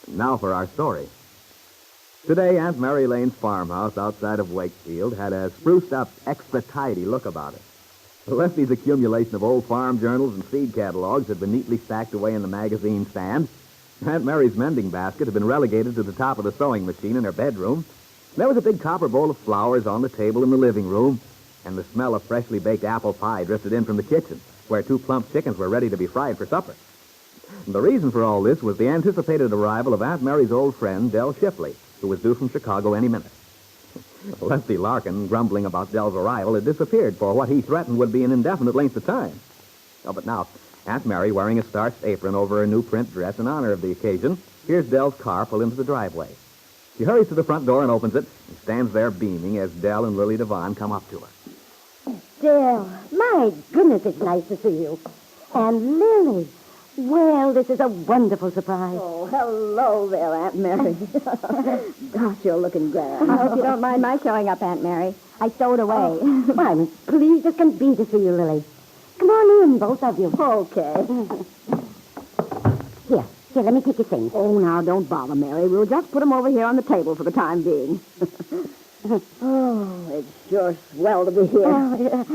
Now for our story. Today, Aunt Mary Lane's farmhouse outside of Wakefield had a spruced-up, extra-tidy look about it. Lefty's accumulation of old farm journals and seed catalogs had been neatly stacked away in the magazine stand. Aunt Mary's mending basket had been relegated to the top of the sewing machine in her bedroom. There was a big copper bowl of flowers on the table in the living room, and the smell of freshly baked apple pie drifted in from the kitchen, where 2 plump chickens were ready to be fried for supper. The reason for all this was the anticipated arrival of Aunt Mary's old friend, Del Shipley, who was due from Chicago any minute. Lefty Larkin, grumbling about Del's arrival, had disappeared for what he threatened would be an indefinite length of time. Oh, but now, Aunt Mary, wearing a starched apron over her new print dress in honor of the occasion, hears Del's car pull into the driveway. She hurries to the front door and opens it, and stands there beaming as Del and Lily Devon come up to her. Del, my goodness, it's nice to see you. And Lily, well, this is a wonderful surprise. Oh, hello there, Aunt Mary. Gosh, you're looking grand. I hope you don't mind my showing up, Aunt Mary. I stowed away. Oh, I'm pleased as can be to see you, Lily. Come on in, both of you. Okay. Here, let me take your things. Oh, now, don't bother, Mary. We'll just put them over here on the table for the time being. Oh, it's sure swell to be here.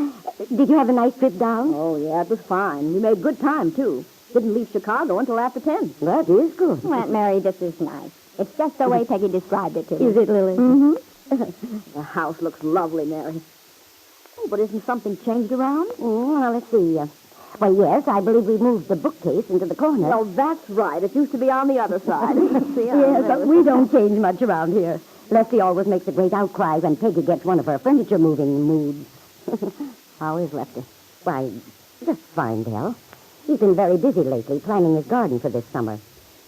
Did you have a nice trip down? Oh, yeah, it was fine. We made good time, too. Didn't leave Chicago until after 10. That is good. Oh, Aunt Mary, this is nice. It's just the way Peggy described it to me. Is it, Lily? Mm-hmm. The house looks lovely, Mary. Oh, but isn't something changed around? Oh, well, let's see. Why, yes, I believe we moved the bookcase into the corner. Oh, that's right. It used to be on the other side. Yes, but we don't change much around here. Lefty always makes a great outcry when Peggy gets one of her furniture moving moods. How is Lefty? Why, just fine, Del. He's been very busy lately planning his garden for this summer.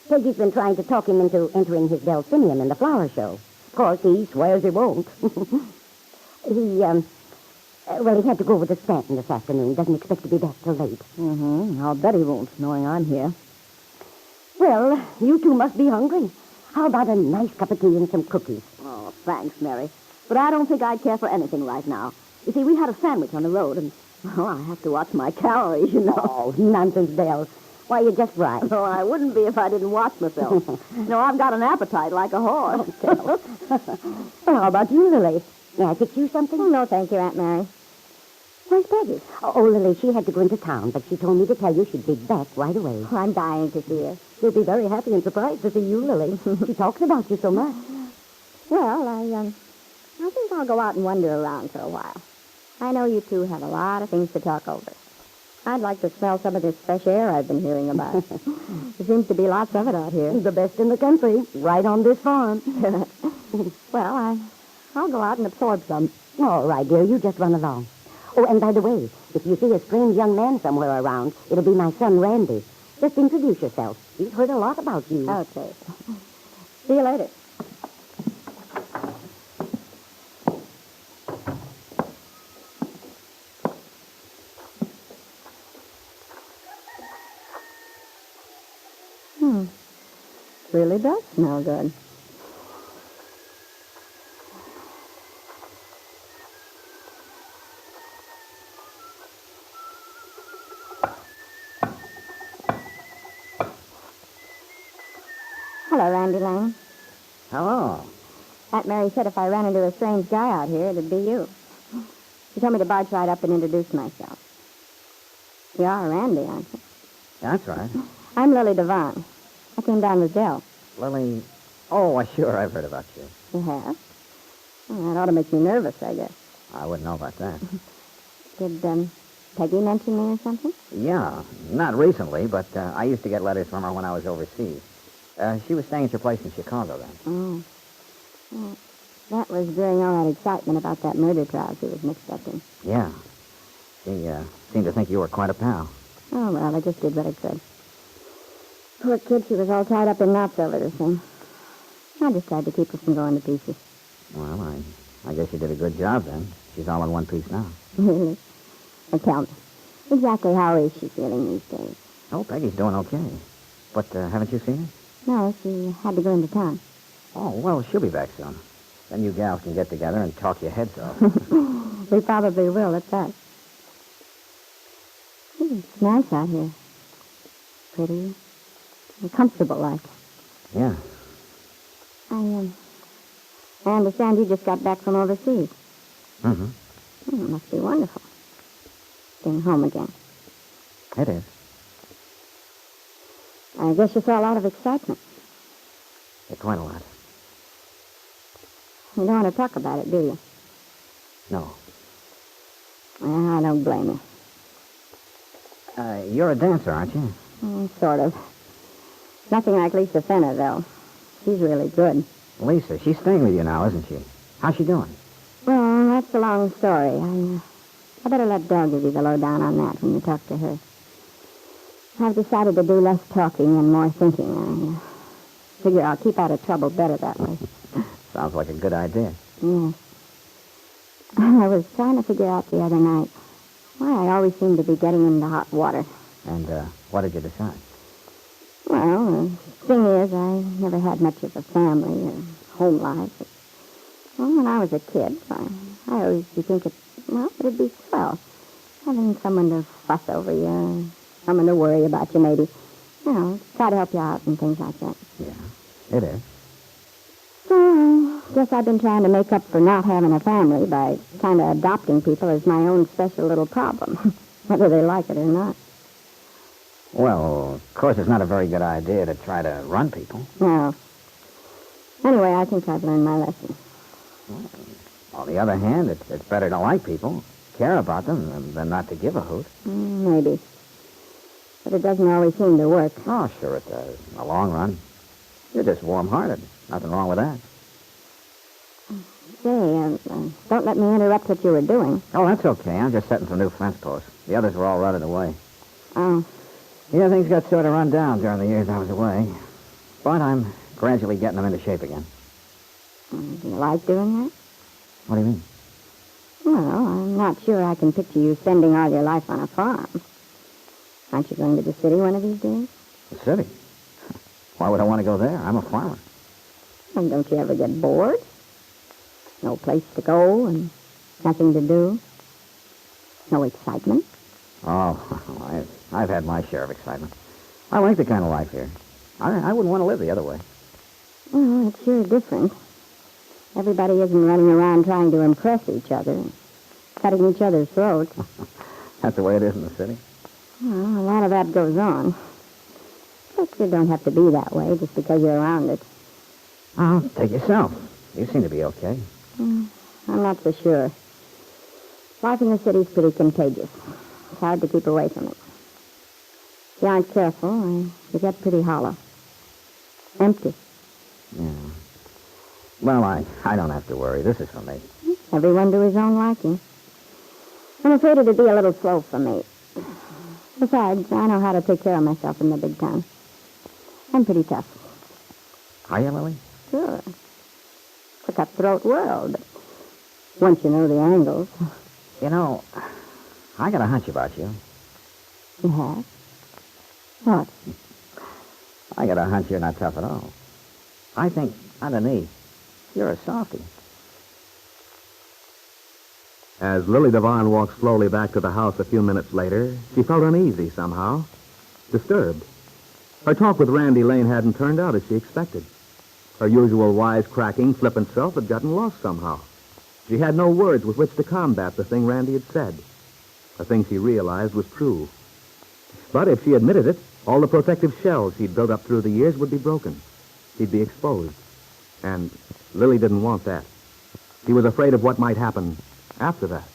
Peggy's been trying to talk him into entering his delphinium in the flower show. Of course, he swears he won't. He had to go over to Stanton this afternoon. Doesn't expect to be back till late. Mm-hmm. I'll bet he won't, knowing I'm here. Well, you two must be hungry. How about a nice cup of tea and some cookies? Oh, thanks, Mary. But I don't think I'd care for anything right now. You see, we had a sandwich on the road, and, well, I have to watch my calories, you know. Oh, nonsense, Del. Why, you're just right. Oh, I wouldn't be if I didn't watch myself. No, I've got an appetite like a horse. Well, how about you, Lily? May I fix you something? Oh, no, thank you, Aunt Mary. Where's Peggy? Oh, Lily, she had to go into town, but she told me to tell you she'd be back right away. Oh, I'm dying to see her. She'll be very happy and surprised to see you, Lily. She talks about you so much. Well, I think I'll go out and wander around for a while. I know you two have a lot of things to talk over. I'd like to smell some of this fresh air I've been hearing about. There seems to be lots of it out here. The best in the country, right on this farm. Well, I'll go out and absorb some. All right, dear, you just run along. Oh, and by the way, if you see a strange young man somewhere around, it'll be my son, Randy. Just introduce yourself. He's heard a lot about you. Okay. See you later. Really does smell good. Hello, Randy Lane. Hello. Aunt Mary said if I ran into a strange guy out here, it'd be you. She told me to barge right up and introduce myself. You are Randy, aren't you? That's right. I'm Lily Devon. I came down with Del. Lily. Oh, sure, I've heard about you. You have? Well, that ought to make you nervous, I guess. I wouldn't know about that. Did Peggy mention me or something? Yeah, not recently, but I used to get letters from her when I was overseas. She was staying at your place in Chicago then. Oh. Well, that was during all that excitement about that murder trial she was mixed up in. Yeah. She seemed to think you were quite a pal. Oh, well, I just did what I could. Poor kid, she was all tied up in knots over this thing. I just tried to keep her from going to pieces. Well, I guess you did a good job then. She's all in one piece now. Really? And tell me, exactly how is she feeling these days? Oh, Peggy's doing okay. But haven't you seen her? No, she had to go into town. Oh, well, she'll be back soon. Then you gals can get together and talk your heads off. We probably will, at that. It's nice out here. Pretty and comfortable like. Yeah. I understand you just got back from overseas. Mm-hmm. It must be wonderful. Being home again. It is. I guess you saw a lot of excitement. Yeah, quite a lot. You don't want to talk about it, do you? No. Well, I don't blame you. You're a dancer, aren't you? Sort of. Nothing like Lisa Fenner, though. She's really good. Lisa, she's staying with you now, isn't she? How's she doing? Well, that's a long story. I better let Del give you the lowdown on that when you talk to her. I've decided to do less talking and more thinking. I figure I'll keep out of trouble better that way. Sounds like a good idea. Yes. I was trying to figure out the other night why I always seem to be getting into hot water. And, what did you decide? Well, the thing is, I never had much of a family or home life. Well, when I was a kid, I always used to think it'd be swell. Having someone to fuss over you, someone to worry about you maybe. You know, try to help you out and things like that. Yeah, it is. So I guess I've been trying to make up for not having a family by kind of adopting people as my own special little problem, whether they like it or not. Well, of course, it's not a very good idea to try to run people. No. Anyway, I think I've learned my lesson. On the other hand, it's better to like people, care about them, than not to give a hoot. Maybe. But it doesn't always seem to work. Oh, sure it does. In the long run. You're just warm-hearted. Nothing wrong with that. Say, don't let me interrupt what you were doing. Oh, that's okay. I'm just setting some new fence posts. The others were all rotted away. Oh. Yeah, things got sort of run down during the years I was away. But I'm gradually getting them into shape again. Do you like doing that? What do you mean? Well, I'm not sure I can picture you spending all your life on a farm. Aren't you going to the city one of these days? The city? Why would I want to go there? I'm a farmer. And don't you ever get bored? No place to go and nothing to do? No excitement? Oh, I've had my share of excitement. I like the kind of life here. I wouldn't want to live the other way. Well, it's sure different. Everybody isn't running around trying to impress each other, cutting each other's throats. That's the way it is in the city. Well, a lot of that goes on. But you don't have to be that way just because you're around it. Oh, take yourself. You seem to be okay. I'm not so sure. Life in the city's pretty contagious. It's hard to keep away from it. If you aren't careful, you get pretty hollow. Empty. Yeah. Well, I don't have to worry. This is for me. Everyone to his own liking. I'm afraid it'd be a little slow for me. Besides, I know how to take care of myself in the big town. I'm pretty tough. Are you, Lily? Sure. It's a cutthroat world. But once you know the angles. You know, I got a hunch about you. You have? What? I got a hunch you're not tough at all. I think, underneath, you're a softie. As Lily Devon walked slowly back to the house a few minutes later, she felt uneasy somehow, disturbed. Her talk with Randy Lane hadn't turned out as she expected. Her usual wise-cracking, flippant self had gotten lost somehow. She had no words with which to combat the thing Randy had said. The thing she realized was true. But if she admitted it, all the protective shells she'd built up through the years would be broken. She'd be exposed. And Lily didn't want that. She was afraid of what might happen after that.